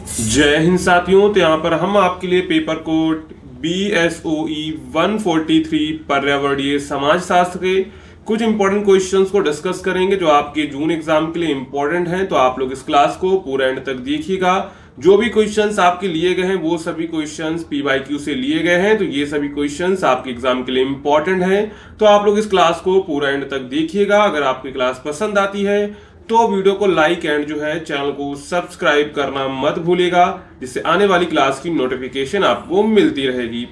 जय हिंद साथियों। तो यहाँ पर हम आपके लिए पेपर कोड BSOE 143 पर्यावरणीय समाजशास्त्र के कुछ इंपॉर्टेंट क्वेश्चंस को डिस्कस करेंगे जो आपके जून एग्जाम के लिए इंपॉर्टेंट हैं। तो आप लोग इस क्लास को पूरा एंड तक देखिएगा। जो भी क्वेश्चंस आपके लिए गए हैं वो सभी क्वेश्चंस PYQ से लिए गए हैं। तो ये सभी क्वेश्चंस आपके एग्जाम के लिए इंपॉर्टेंट हैं। तो आप लोग इस क्लास को पूरा एंड तक देखिएगा। अगर आपकी क्लास पसंद आती है तो वीडियो को लाइक एंड जो है चैनल को सब्सक्राइब करना मत भूलिएगा, जिससे आने वाली क्लास की नोटिफिकेशन आपको मिलती रहेगी।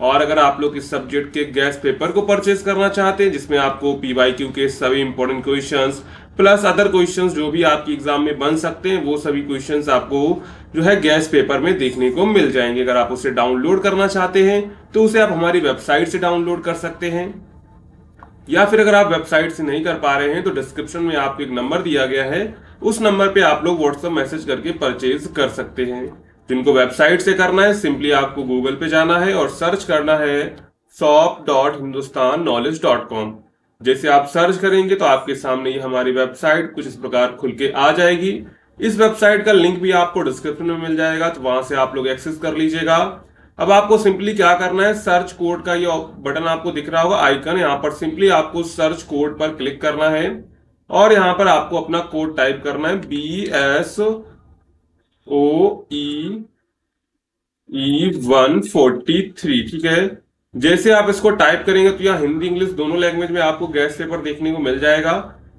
और अगर आप लोग इस सब्जेक्ट के गैस पेपर को परचेज करना चाहते हैं जिसमें आपको PYQ के सभी important questions plus other questions जो भी आपकी एग्जाम में बन सकते हैं वो सभी क्वेश्चंस आपको जो है गैस पेपर में देखने को मिल जाएंगे। अगर आप उसे डाउनलोड करना चाहते हैं तो उसे आप हमारी वेबसाइट से डाउनलोड कर सकते हैं, या फिर अगर आप वेबसाइट से नहीं कर पा रहे हैं तो डिस्क्रिप्शन में आपको एक नंबर दिया गया है, उस नंबर पे आप लोग व्हाट्सएप मैसेज करके परचेज कर सकते हैं। जिनको वेबसाइट से करना है सिंपली आपको गूगल पे जाना है और सर्च करना है shop.hindustanknowledge.com। जैसे आप सर्च करेंगे तो आपके सामने ये हमारी वेबसाइट कुछ इस प्रकार खुल के आ जाएगी। इस वेबसाइट का लिंक भी आपको डिस्क्रिप्शन में मिल जाएगा, तो वहां से आप लोग एक्सेस कर लीजिएगा। अब आपको सिंपली क्या करना है, सर्च कोड का ये बटन आपको दिख रहा होगा आइकन, यहाँ पर सिंपली आपको सर्च कोड पर क्लिक करना है और यहाँ पर आपको अपना कोड टाइप करना है BSOE 143। ठीक है, जैसे आप इसको टाइप करेंगे तो यहाँ हिंदी इंग्लिश दोनों लैंग्वेज में आपको गैस पेपर देखने को मिल जाएगा।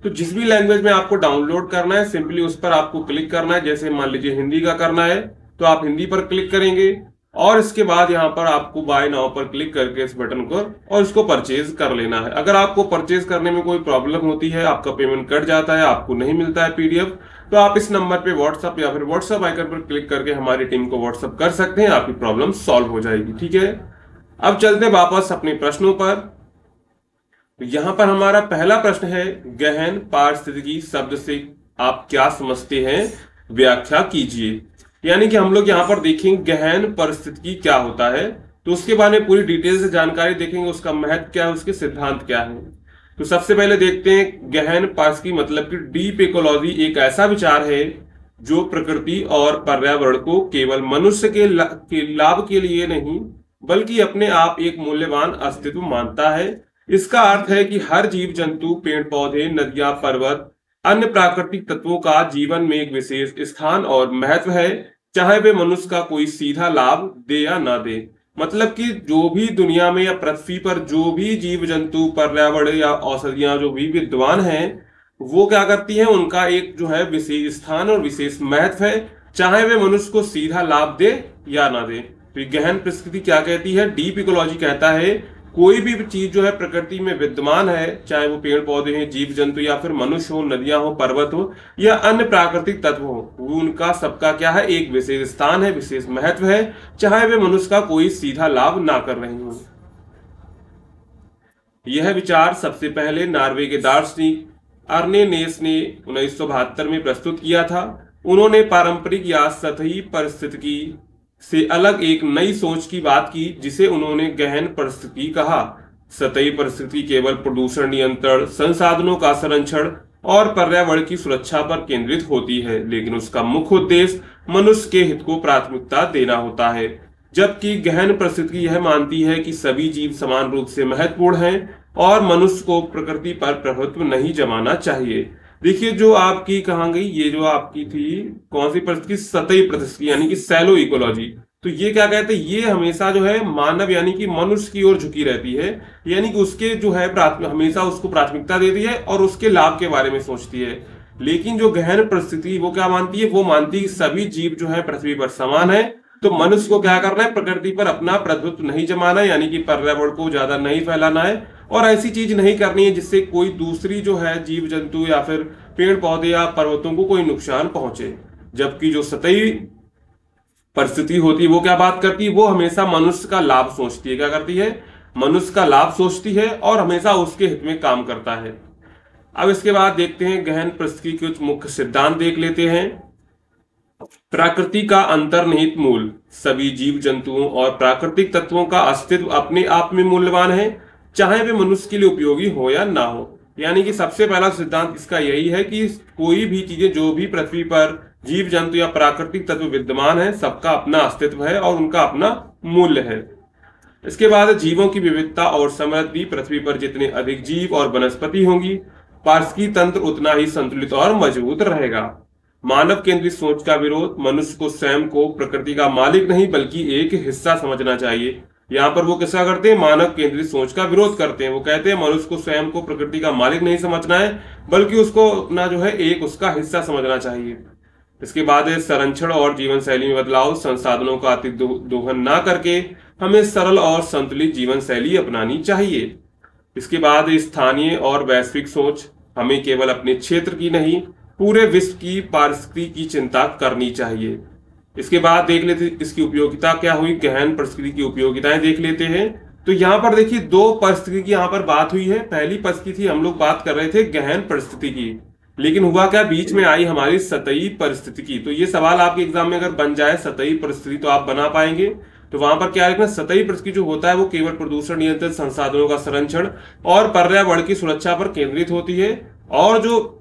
तो जिस भी लैंग्वेज में आपको डाउनलोड करना है सिंपली उस पर आपको क्लिक करना है। जैसे मान लीजिए हिंदी का करना है तो आप हिंदी पर क्लिक करेंगे और इसके बाद यहाँ पर आपको बाय नाउ पर क्लिक करके इस बटन को और इसको परचेज कर लेना है। अगर आपको परचेज करने में कोई प्रॉब्लम होती है, आपका पेमेंट कट जाता है, आपको नहीं मिलता है PDF, तो आप इस नंबर पे व्हाट्सएप या फिर व्हाट्सएप आइकन पर क्लिक करके हमारी टीम को व्हाट्सएप कर सकते हैं, आपकी प्रॉब्लम सॉल्व हो जाएगी। ठीक है, अब चलते हैं वापस अपने प्रश्नों पर। तो यहाँ पर हमारा पहला प्रश्न है, गहन पारिस्थितिकी शब्द से आप क्या समझते हैं, व्याख्या कीजिए। यानी कि हम लोग यहाँ पर देखेंगे गहन परिस्थितिकी क्या होता है, तो उसके बारे में पूरी डिटेल से जानकारी देखेंगे, उसका महत्व क्या है, उसके सिद्धांत क्या है। तो सबसे पहले देखते हैं गहन पारिस्थितिकी मतलब कि डीप इकोलॉजी एक ऐसा विचार है जो प्रकृति और पर्यावरण को केवल मनुष्य के लाभ के लिए नहीं बल्कि अपने आप एक मूल्यवान अस्तित्व मानता है। इसका अर्थ है कि हर जीव जंतु, पेड़ पौधे, नदियां, पर्वत, अन्य प्राकृतिक तत्वों का जीवन में एक विशेष स्थान और महत्व है, चाहे वे मनुष्य का कोई सीधा लाभ दे या ना दे। मतलब कि जो भी दुनिया में या पृथ्वी पर जो भी जीव जंतु, पर्यावरण या औषधियां जो भी विद्यमान हैं वो क्या करती हैं, उनका एक जो है विशेष स्थान और विशेष महत्व है, चाहे वे मनुष्य को सीधा लाभ दे या ना दे। तो गहन परिस्थिति क्या कहती है, डीप इकोलॉजी कहता है कोई भी चीज जो है प्रकृति में विद्यमान है, चाहे वो पेड़ पौधे हैं, जीव जंतु या फिर मनुष्य हो, नदियां हो, पर्वत हो या अन्य प्राकृतिक तत्व हो, उनका सबका क्या है, एक विशेष स्थान है, विशेष महत्व है, चाहे वे मनुष्य का कोई सीधा लाभ ना कर रहे हो। यह विचार सबसे पहले नॉर्वे के दार्शनिक अर्ने नेस ने 1972 में प्रस्तुत किया था। उन्होंने पारंपरिक या सतही परिस्थितिकी से अलग एक नई सोच की बात की जिसे उन्होंने गहन परिस्थिति कहा। सतही परिस्थिति केवल प्रदूषण नियंत्रण, संसाधनों का संरक्षण और पर्यावरण की सुरक्षा पर केंद्रित होती है, लेकिन उसका मुख्य उद्देश्य मनुष्य के हित को प्राथमिकता देना होता है। जबकि गहन परिस्थिति यह मानती है कि सभी जीव समान रूप से महत्वपूर्ण हैं और मनुष्य को प्रकृति पर प्रभुत्व नहीं जमाना चाहिए। देखिए जो आपकी कहाँ गई, ये जो आपकी थी कौन सी परिस्थिति, सतही परिस्थिति यानी कि सैलो इकोलॉजी। तो ये क्या कहते हैं, ये हमेशा जो है मानव यानी कि मनुष्य की ओर झुकी रहती है, यानी कि उसके जो है हमेशा उसको प्राथमिकता देती है और उसके लाभ के बारे में सोचती है। लेकिन जो गहन परिस्थिति वो क्या मानती है, वो मानती है कि सभी जीव जो है पृथ्वी पर समान है, तो मनुष्य को क्या करना है, प्रकृति पर अपना प्रभुत्व नहीं जमाना है, यानी कि पर्यावरण को ज्यादा नहीं फैलाना है और ऐसी चीज नहीं करनी है जिससे कोई दूसरी जो है जीव जंतु या फिर पेड़ पौधे या पर्वतों को कोई नुकसान पहुंचे। जबकि जो सतही परिस्थिति होती है वो क्या बात करती है, वो हमेशा मनुष्य का लाभ सोचती है। क्या करती है, मनुष्य का लाभ सोचती है और हमेशा उसके हित में काम करता है। अब इसके बाद देखते हैं गहन परिस्थिति के कुछ मुख्य सिद्धांत देख लेते हैं। प्रकृति का अंतर्निहित मूल, सभी जीव जंतुओं और प्राकृतिक तत्वों का अस्तित्व अपने आप में मूल्यवान है, चाहे वे मनुष्य के लिए उपयोगी हो या ना हो। यानी कि सबसे पहला सिद्धांत इसका यही है कि कोई भी चीजें जो भी पृथ्वी पर जीव जंतु या प्राकृतिक तत्व विद्यमान है, सबका अपना अस्तित्व है और उनका अपना मूल्य है। इसके बाद जीवों की विविधता और समृद्धि, पृथ्वी पर जितने अधिक जीव और वनस्पति होंगी, पारिस्थितिकी तंत्र उतना ही संतुलित और मजबूत रहेगा। मानव केंद्रित सोच का विरोध, मनुष्य को स्वयं को प्रकृति का मालिक नहीं बल्कि एक हिस्सा समझना चाहिए। यहाँ पर वो किसका करते हैं? मानव केंद्रित सोच का विरोध करते हैं। वो कहते हैं मनुष्य को स्वयं को प्रकृति का मालिक नहीं समझना है बल्कि उसको अपना जो है एक उसका हिस्सा समझना चाहिए। इसके बाद है संरक्षण और जीवन शैली में बदलाव, संसाधनों का अति दोहन ना करके हमें सरल और संतुलित जीवन शैली अपनानी चाहिए। इसके बाद स्थानीय और वैश्विक सोच, हमें केवल अपने क्षेत्र की नहीं पूरे विश्व की पारिस्थितिकी की चिंता करनी चाहिए। इसके बाद देख लेते इसकी उपयोगिता क्या हुई, गहन परिस्थिति की उपयोगिताएं देख लेते हैं। तो यहाँ पर देखिए दो परिस्थिति की यहाँ पर बात हुई है। पहली परिस्थिति हम लोग बात कर रहे थे गहन परिस्थिति की, लेकिन हुआ क्या, बीच में आई हमारी सतही परिस्थिति की। तो ये सवाल आपके एग्जाम में अगर बन जाए सतही परिस्थिति तो आप बना पाएंगे। तो वहां पर क्या लिखना, सतही परिस्थिति जो होता है वो केवल प्रदूषण नियंत्रण, संसाधनों का संरक्षण और पर्यावरण की सुरक्षा पर केंद्रित होती है, और जो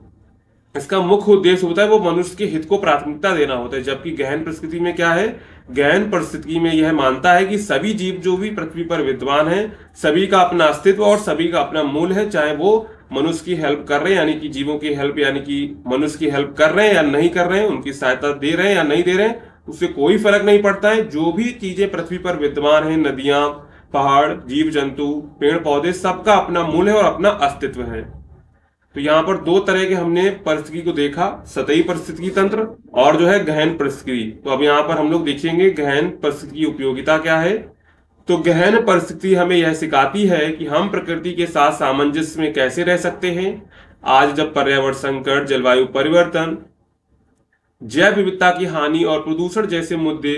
इसका मुख्य उद्देश्य होता है वो मनुष्य के हित को प्राथमिकता देना होता है। जबकि गहन परिस्थिति में क्या है, गहन परिस्थिति में यह मानता है कि सभी जीव जो भी पृथ्वी पर विद्यमान है, सभी का अपना अस्तित्व और सभी का अपना मूल्य है। चाहे वो मनुष्य की हेल्प कर रहे हैं यानी कि जीवों की हेल्प यानी कि मनुष्य की हेल्प कर रहे हैं या नहीं कर रहे हैं, उनकी सहायता दे रहे हैं या नहीं दे रहे हैं, उससे कोई फर्क नहीं पड़ता है। जो भी चीजें पृथ्वी पर विद्यमान है, नदियां, पहाड़, जीव जंतु, पेड़ पौधे, सबका अपना मूल्य है और अपना अस्तित्व है। तो यहाँ पर दो तरह के हमने परिस्थिति को देखा, सतही परिस्थिति तंत्र और जो है गहन परिस्थिति। तो अब यहाँ पर हम लोग देखेंगे गहन परिस्थिति की उपयोगिता क्या है। तो गहन परिस्थिति हमें यह सिखाती है कि हम प्रकृति के साथ सामंजस्य में कैसे रह सकते हैं। आज जब पर्यावरण संकट, जलवायु परिवर्तन, जैव विविधता की हानि और प्रदूषण जैसे मुद्दे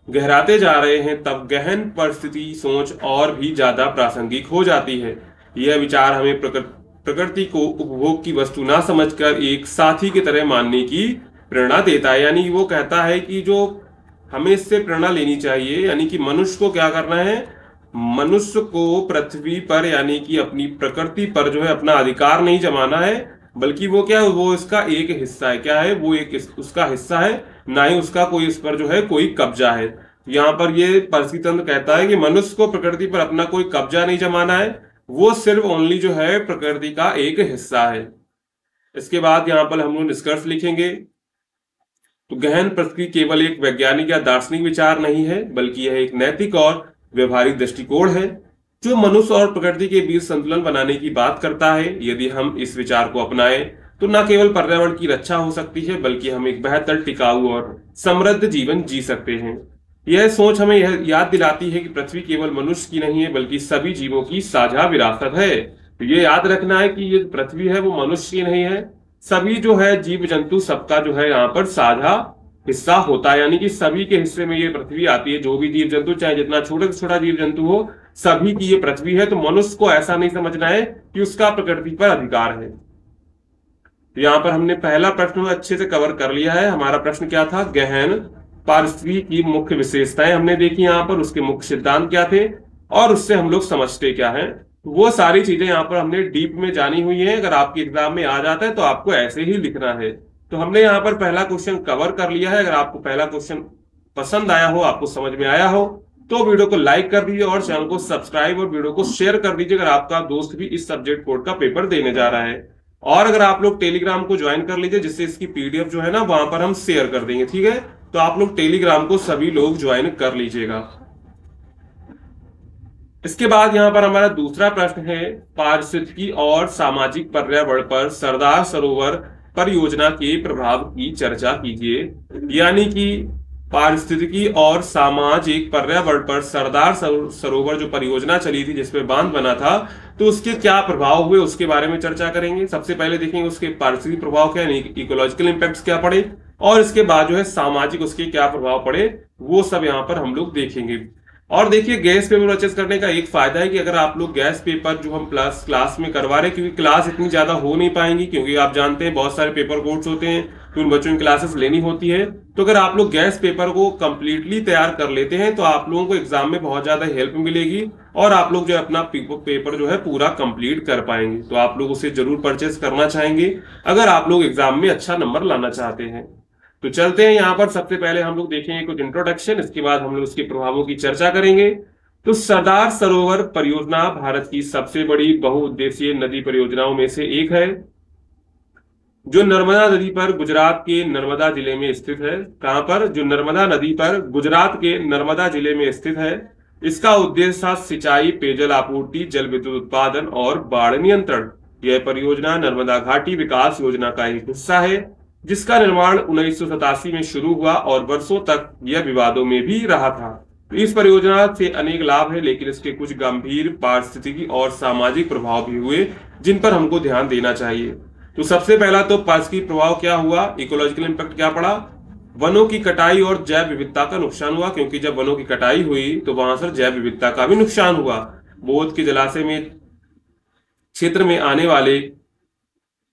गहराते जा रहे हैं, तब गहन परिस्थिति सोच और भी ज्यादा प्रासंगिक हो जाती है। यह विचार हमें प्रकृति को उपभोग की वस्तु ना समझकर एक साथी की तरह मानने की प्रेरणा देता है। यानी वो कहता है कि जो हमें इससे प्रेरणा लेनी चाहिए, यानी कि मनुष्य को क्या करना है, मनुष्य को पृथ्वी पर यानी कि अपनी प्रकृति पर जो है अपना अधिकार नहीं जमाना है, बल्कि वो क्या है, वो इसका एक हिस्सा है। क्या है, वो एक उसका हिस्सा है, ना ही उसका कोई इस पर जो है कोई कब्जा है। यहाँ पर ये परिस्थिति तंत्र कहता है कि मनुष्य को प्रकृति पर अपना कोई कब्जा नहीं जमाना है, वो सिर्फ ओनली जो है प्रकृति का एक हिस्सा है। इसके बाद यहाँ पर हम लोग निष्कर्ष लिखेंगे। तो गहन परिस्थिति केवल एक वैज्ञानिक या दार्शनिक विचार नहीं है, बल्कि यह एक नैतिक और व्यवहारिक दृष्टिकोण है जो मनुष्य और प्रकृति के बीच संतुलन बनाने की बात करता है। यदि हम इस विचार को अपनाएं तो न केवल पर्यावरण की रक्षा हो सकती है, बल्कि हम एक बेहतर, टिकाऊ और समृद्ध जीवन जी सकते हैं। यह सोच हमें यह याद दिलाती है कि पृथ्वी केवल मनुष्य की नहीं है, बल्कि सभी जीवों की साझा विरासत है। तो ये याद रखना है कि ये पृथ्वी है वो मनुष्य की नहीं है, सभी जो है जीव जंतु सबका जो है यहाँ पर साझा हिस्सा होता है। यानी कि सभी के हिस्से में ये पृथ्वी आती है। जो भी जीव जंतु, चाहे जितना छोटा से छोटा जीव जंतु हो, सभी की ये पृथ्वी है। तो मनुष्य को ऐसा नहीं समझना है कि उसका प्रकृति पर अधिकार है। तो यहाँ पर हमने पहला प्रश्न अच्छे से कवर कर लिया है। हमारा प्रश्न क्या था, गहन पारिस्थितिकी की मुख्य विशेषताएं हमने देखी यहाँ पर, उसके मुख्य सिद्धांत क्या थे और उससे हम लोग समझते क्या है। वो सारी चीजें यहाँ पर हमने डीप में जानी हुई है। अगर आपके एग्जाम में आ जाता है तो आपको ऐसे ही लिखना है। तो हमने यहाँ पर पहला क्वेश्चन कवर कर लिया है। अगर आपको पहला क्वेश्चन पसंद आया हो, आपको समझ में आया हो, तो वीडियो को लाइक कर दीजिए और चैनल को सब्सक्राइब और वीडियो को शेयर कर दीजिए अगर आपका दोस्त भी इस सब्जेक्ट कोड का पेपर देने जा रहा है। और अगर आप लोग टेलीग्राम को ज्वाइन कर लीजिए, जिससे इसकी पीडीएफ जो है ना वहां पर हम शेयर कर देंगे, ठीक है। तो आप लोग टेलीग्राम को सभी लोग ज्वाइन कर लीजिएगा। इसके बाद यहां पर हमारा दूसरा प्रश्न है, पारिस्थितिकी और सामाजिक पर्यावरण पर सरदार सरोवर परियोजना के प्रभाव की चर्चा कीजिए। यानी कि पारिस्थितिकी और सामाजिक पर्यावरण पर सरदार सरोवर जो परियोजना चली थी, जिसमें बांध बना था, तो उसके क्या प्रभाव हुए उसके बारे में चर्चा करेंगे। सबसे पहले देखेंगे उसके पारिस्थितिक प्रभाव क्या है, इकोलॉजिकल इंपैक्ट्स क्या पड़े, और इसके बाद जो है सामाजिक उसके क्या प्रभाव पड़े, वो सब यहाँ पर हम लोग देखेंगे। और देखिए गैस पेपर परचेस करने का एक फायदा है कि अगर आप लोग गैस पेपर जो हम क्लास में करवा रहे हैं, क्योंकि क्लास इतनी ज्यादा हो नहीं पाएंगी, क्योंकि आप जानते हैं बहुत सारे पेपर कोड्स होते हैं तो उन बच्चों की क्लासेस लेनी होती है। तो अगर आप लोग गैस पेपर को कंप्लीटली तैयार कर लेते हैं तो आप लोगों को एग्जाम में बहुत ज्यादा हेल्प मिलेगी और आप लोग जो अपना पेपर जो है पूरा कंप्लीट कर पाएंगे। तो आप लोग उसे जरूर परचेस करना चाहेंगे अगर आप लोग एग्जाम में अच्छा नंबर लाना चाहते हैं। तो चलते हैं यहाँ पर, सबसे पहले हम लोग देखेंगे कुछ इंट्रोडक्शन, इसके बाद हम लोग उसके प्रभावों की चर्चा करेंगे। तो सरदार सरोवर परियोजना भारत की सबसे बड़ी बहुउद्देशीय नदी परियोजनाओं में से एक है, जो नर्मदा नदी पर गुजरात के नर्मदा जिले में स्थित है। कहां पर? जो नर्मदा नदी पर गुजरात के नर्मदा जिले में स्थित है। इसका उद्देश्य था सिंचाई, पेयजल आपूर्ति, जल विद्युत उत्पादन और बाढ़ नियंत्रण। यह परियोजना नर्मदा घाटी विकास योजना का एक हिस्सा है, जिसका निर्माण 1987 में शुरू हुआ और वर्षों तक यह विवादों में भी रहा था। तो इस परियोजना से अनेक लाभ है, लेकिन इसके कुछ गंभीर पारिस्थितिकी और सामाजिक प्रभाव भी हुए, जिन पर हमको ध्यान देना चाहिए। तो सबसे पहला तो पारिस्थितिक प्रभाव क्या हुआ, इकोलॉजिकल इंपैक्ट क्या पड़ा? वनों की कटाई और जैव विविधता का नुकसान हुआ, क्योंकि जब वनों की कटाई हुई तो वहां से जैव विविधता का भी नुकसान हुआ। बोध के जलाशय में क्षेत्र में आने वाले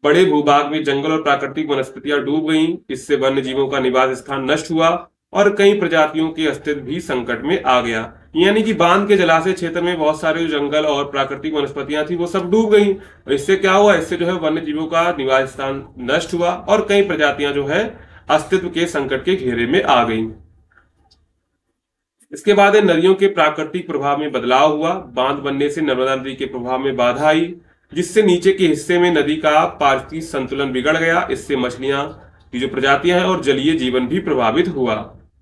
बड़े भूभाग में जंगल और प्राकृतिक वनस्पतियां डूब गईं। इससे वन्य जीवों का निवास स्थान नष्ट हुआ और कई प्रजातियों के अस्तित्व भी संकट में आ गया। यानी कि बांध के जलाशय क्षेत्र में बहुत सारे जो जंगल और प्राकृतिक वनस्पतियां थी वो सब डूब गईं। और इससे क्या हुआ? इससे जो है वन्य जीवों का निवास स्थान नष्ट हुआ और कई प्रजातियां जो है अस्तित्व के संकट के घेरे में आ गईं। इसके बाद नदियों के प्राकृतिक प्रभाव में बदलाव हुआ। बांध बनने से नर्मदा नदी के प्रभाव में बाधा आई, जिससे नीचे के हिस्से में नदी का पारिस्थितिक संतुलन बिगड़ गया। इससे मछलियां की जो प्रजातियां हैं और जलीय जीवन भी प्रभावित हुआ।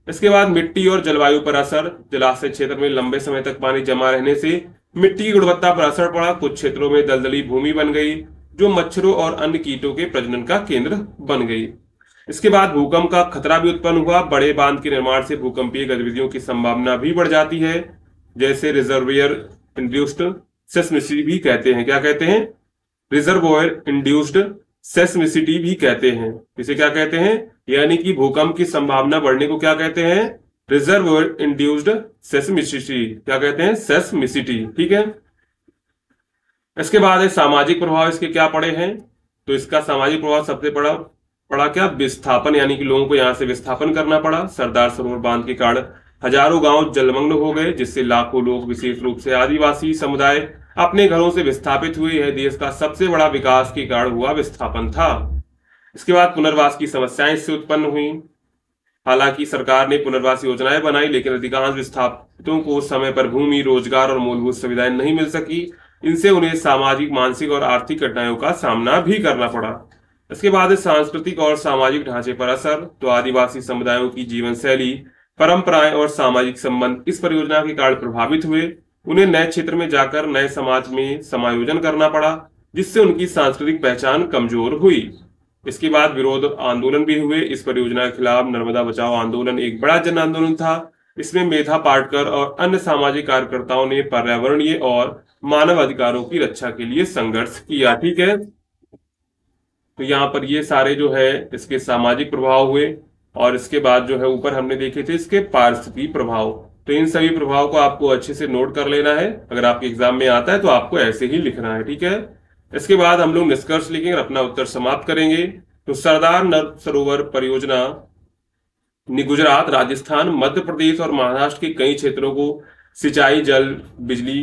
इसके बाद मिट्टी और जलवायु पर असर। जलाशय क्षेत्र में लंबे समय तक पानी जमा रहने से मिट्टी की गुणवत्ता पर असर पड़ा। कुछ क्षेत्रों में दलदली भूमि बन गई, जो मच्छरों और अन्य कीटों के प्रजनन का केंद्र बन गई। इसके बाद भूकंप का खतरा भी उत्पन्न हुआ। बड़े बांध के निर्माण से भूकंपीय गतिविधियों की संभावना भी बढ़ जाती है, जैसे रिजर्वियर इंड्यूस्ड सेस्मिसिटी भी कहते हैं। क्या कहते हैं? रिजर्वोयर इंड्यूस्ड सेस्मिसिटी भी कहते हैं। इसे क्या कहते हैं? यानी कि भूकंप की संभावना बढ़ने को क्या कहते हैं? Reservoir induced seismicity. क्या कहते हैं? सेस्मिसिटी। ठीक है। इसके बाद है सामाजिक प्रभाव। इसके क्या पड़े हैं? तो इसका सामाजिक प्रभाव सबसे बड़ा पड़ा क्या? विस्थापन, यानी कि लोगों को यहां से विस्थापन करना पड़ा। सरदार सरोवर बांध के कारण हजारों गांव जलमग्न हो गए, जिससे लाखों लोग, विशेष रूप से आदिवासी समुदाय, अपने घरों से विस्थापित हुए। यह देश का सबसे बड़ा विकास के कारण हुआ विस्थापन था। इसके बाद पुनर्वास की समस्याएं इससे उत्पन्न हुई। हालांकि सरकार ने पुनर्वास योजनाएं बनाई, लेकिन अधिकांश विस्थापितों को समय पर भूमि, रोजगार और मूलभूत सुविधाएं नहीं मिल सकी। इनसे उन्हें सामाजिक, मानसिक और आर्थिक कठिनाइयों का सामना भी करना पड़ा। इसके बाद सांस्कृतिक और सामाजिक ढांचे पर असर। तो आदिवासी समुदायों की जीवन शैली, परंपराएं और सामाजिक संबंध इस परियोजना के कारण प्रभावित हुए। उन्हें नए क्षेत्र में जाकर नए समाज में समायोजन करना पड़ा, जिससे उनकी सांस्कृतिक पहचान कमजोर हुई। इसके बाद विरोध आंदोलन भी हुए। इस परियोजना के खिलाफ नर्मदा बचाओ आंदोलन एक बड़ा जन आंदोलन था। इसमें मेधा पाटकर और अन्य सामाजिक कार्यकर्ताओं ने पर्यावरणीय और मानव अधिकारों की रक्षा के लिए संघर्ष किया। ठीक है। तो यहाँ पर ये सारे जो है इसके सामाजिक प्रभाव हुए, और इसके बाद जो है ऊपर हमने देखे थे इसके पारिस्थितिकी प्रभाव। तो इन सभी प्रभाव को आपको अच्छे से नोट कर लेना है। अगर आपके एग्जाम में आता है तो आपको ऐसे ही लिखना है। ठीक है। इसके बाद हम लोग निष्कर्ष लिखेंगे और अपना उत्तर समाप्त करेंगे। तो सरदार सरोवर परियोजना ने गुजरात, राजस्थान, मध्य प्रदेश और महाराष्ट्र के कई क्षेत्रों को सिंचाई, जल, बिजली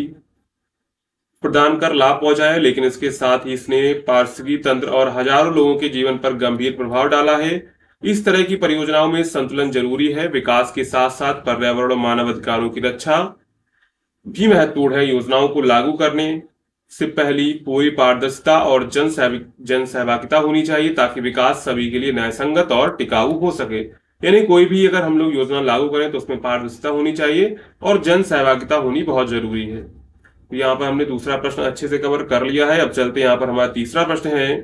प्रदान कर लाभ पहुंचाया है, लेकिन इसके साथ ही इसने पारिस्थितिकी तंत्र और हजारों लोगों के जीवन पर गंभीर प्रभाव डाला है। इस तरह की परियोजनाओं में संतुलन जरूरी है। विकास के साथ साथ पर्यावरण और मानव अधिकारों की रक्षा भी महत्वपूर्ण है। योजनाओं को लागू करने से पहले पूरी पारदर्शिता और जन सहभागिता होनी चाहिए, ताकि विकास सभी के लिए न्यायसंगत और टिकाऊ हो सके। यानी कोई भी अगर हम लोग योजना लागू करें तो उसमें पारदर्शिता होनी चाहिए और जन सहभागिता होनी बहुत जरूरी है। तो यहाँ पर हमने दूसरा प्रश्न अच्छे से कवर कर लिया है। अब चलते यहाँ पर हमारा तीसरा प्रश्न है,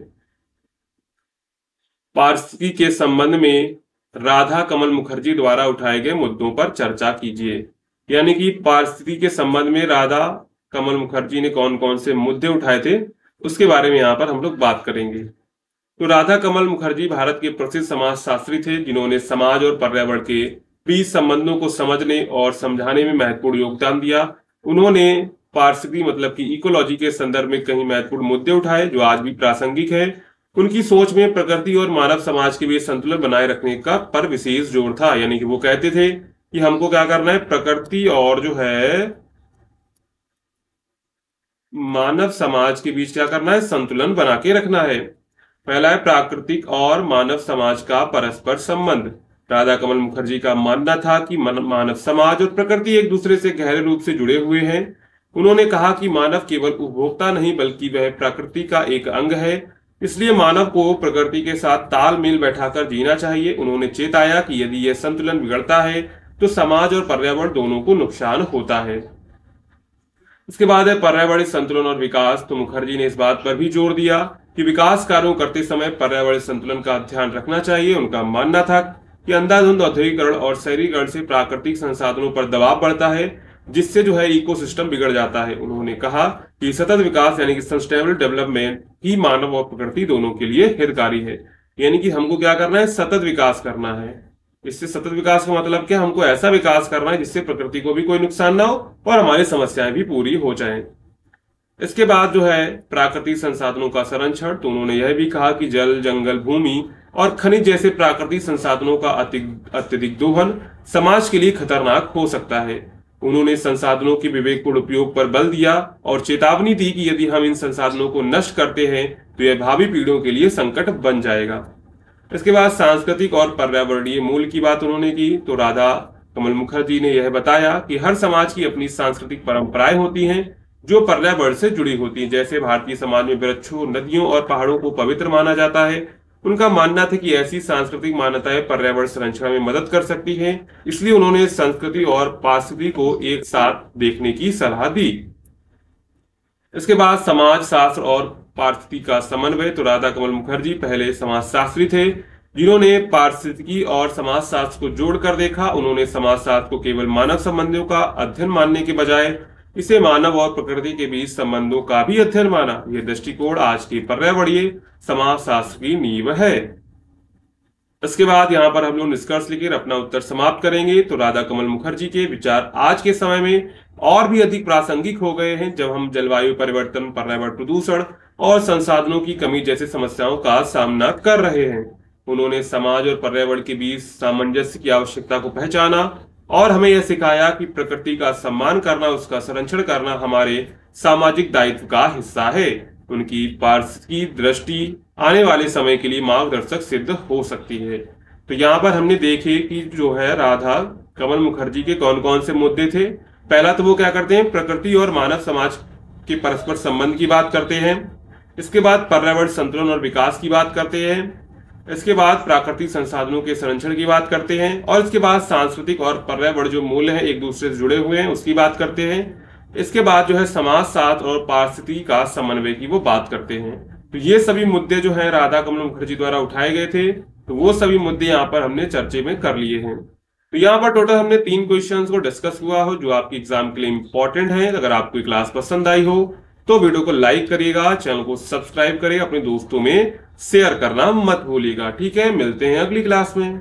पारिस्थितिकी के संबंध में राधा कमल मुखर्जी द्वारा उठाए गए मुद्दों पर चर्चा कीजिए। यानी कि पारिस्थितिकी के संबंध में राधा कमल मुखर्जी ने कौन कौन से मुद्दे उठाए थे, उसके बारे में यहाँ पर हम लोग बात करेंगे। तो राधा कमल मुखर्जी भारत के प्रसिद्ध समाजशास्त्री थे, जिन्होंने समाज और पर्यावरण के बीच संबंधों को समझने और समझाने में महत्वपूर्ण योगदान दिया। उन्होंने पारिस्थितिकी मतलब कि इकोलॉजी के संदर्भ में कई महत्वपूर्ण मुद्दे उठाए जो आज भी प्रासंगिक है। उनकी सोच में प्रकृति और मानव समाज के बीच संतुलन बनाए रखने का पर विशेष जोर था। यानी कि वो कहते थे कि हमको क्या करना है, प्रकृति और जो है मानव समाज के बीच क्या करना है, संतुलन बना के रखना है। पहला है प्राकृतिक और मानव समाज का परस्पर संबंध। राधा कमल मुखर्जी का मानना था कि मानव समाज और प्रकृति एक दूसरे से गहरे रूप से जुड़े हुए हैं। उन्होंने कहा कि मानव केवल उपभोक्ता नहीं बल्कि वह प्रकृति का एक अंग है, इसलिए मानव को प्रकृति के साथ तालमेल बैठाकर जीना चाहिए। उन्होंने चेताया कि यदि यह संतुलन बिगड़ता है तो समाज और पर्यावरण दोनों को नुकसान होता है। इसके बाद है पर्यावरणीय संतुलन और विकास। तो मुखर्जी ने इस बात पर भी जोर दिया कि विकास कार्यों करते समय पर्यावरणीय संतुलन का ध्यान रखना चाहिए। उनका मानना था कि अंधाधुंध औद्योगिकरण और शहरीकरण से प्राकृतिक संसाधनों पर दबाव बढ़ता है, जिससे जो है इकोसिस्टम बिगड़ जाता है। उन्होंने कहा कि सतत विकास यानी कि सस्टेनेबल डेवलपमेंट ही मानव और प्रकृति दोनों के लिए हितकारी है। यानी कि हमको क्या करना है, सतत विकास करना है। इससे सतत विकास का मतलब क्या, हमको ऐसा विकास करना है जिससे प्रकृति को भी कोई नुकसान ना हो और हमारी समस्याएं भी पूरी हो जाएं। इसके बाद जो है प्राकृतिक संसाधनों का संरक्षण। तो उन्होंने यह भी कहा कि जल, जंगल, भूमि और खनिज जैसे प्राकृतिक संसाधनों का अत्यधिक दोहन समाज के लिए खतरनाक हो सकता है। उन्होंने संसाधनों के विवेकपूर्ण उपयोग पर बल दिया और चेतावनी दी कि यदि हम इन संसाधनों को नष्ट करते हैं तो यह भावी पीढ़ियों के लिए संकट बन जाएगा। इसके बाद सांस्कृतिक और पर्यावरणीय मूल की बात उन्होंने की। तो राधा कमल मुखर्जी ने यह बताया कि हर समाज की अपनी सांस्कृतिक परंपराएं होती हैं जो पर्यावरण से जुड़ी होती हैं। जैसे भारतीय समाज में वृक्षों, नदियों और पहाड़ों को पवित्र माना जाता है। उनका मानना था कि ऐसी सांस्कृतिक मान्यताएं पर्यावरण संरक्षण में मदद कर सकती हैं, इसलिए उन्होंने संस्कृति और पारिस्थितिकी को एक साथ देखने की सलाह दी। इसके बाद समाज शास्त्र और पारिस्थितिकी का समन्वय। तो राधा कमल मुखर्जी पहले समाजशास्त्री थे जिन्होंने पारिस्थितिकी और समाजशास्त्र को जोड़कर देखा। उन्होंने समाजशास्त्र को केवल मानव संबंधों का अध्ययन मानने के बजाय इसे मानव और प्रकृति के बीच संबंधों का भी अध्ययन माना। यह दृष्टिकोण आज के पर्यावरणीय समाजशास्त्र की नींव है। इसके बाद यहाँ पर हम लोग निष्कर्ष लिखकर अपना उत्तर समाप्त करेंगे। तो राधा कमल मुखर्जी के विचार आज के समय में और भी अधिक प्रासंगिक हो गए हैं, जब हम जलवायु परिवर्तन, पर्यावरण प्रदूषण और संसाधनों की कमी जैसे समस्याओं का सामना कर रहे हैं। उन्होंने समाज और पर्यावरण के बीच सामंजस्य की आवश्यकता को पहचाना और हमें यह सिखाया कि प्रकृति का सम्मान करना, उसका संरक्षण करना हमारे सामाजिक दायित्व का हिस्सा है। उनकी पारिस्थितिकी दृष्टि आने वाले समय के लिए मार्गदर्शक सिद्ध हो सकती है। तो यहाँ पर हमने देखे कि जो है राधा कमल मुखर्जी के कौन कौन से मुद्दे थे। पहला तो वो क्या करते हैं, प्रकृति और मानव समाज के परस्पर संबंध की बात करते हैं। इसके बाद पर्यावरण संतुलन और विकास की बात करते हैं। इसके बाद प्राकृतिक संसाधनों के संरक्षण की बात करते हैं और इसके बाद सांस्कृतिक और पर्यावरण जो मूल्य हैं एक दूसरे से जुड़े हुए हैं उसकी बात करते हैं। इसके बाद जो है समाज शास्त्र और पारिस्थितिकी का समन्वय की वो बात करते हैं। तो ये सभी मुद्दे जो है राधा कमल मुखर्जी द्वारा उठाए गए थे, तो वो सभी मुद्दे यहाँ पर हमने चर्चे में कर लिए हैं। तो यहाँ पर टोटल हमने 3 क्वेश्चंस को डिस्कस हुआ हो जो आपकी एग्जाम के लिए इंपॉर्टेंट है। अगर आपको क्लास पसंद आई हो तो वीडियो को लाइक करिएगा, चैनल को सब्सक्राइब करिएगा, अपने दोस्तों में शेयर करना मत भूलिएगा। ठीक है, मिलते हैं अगली क्लास में।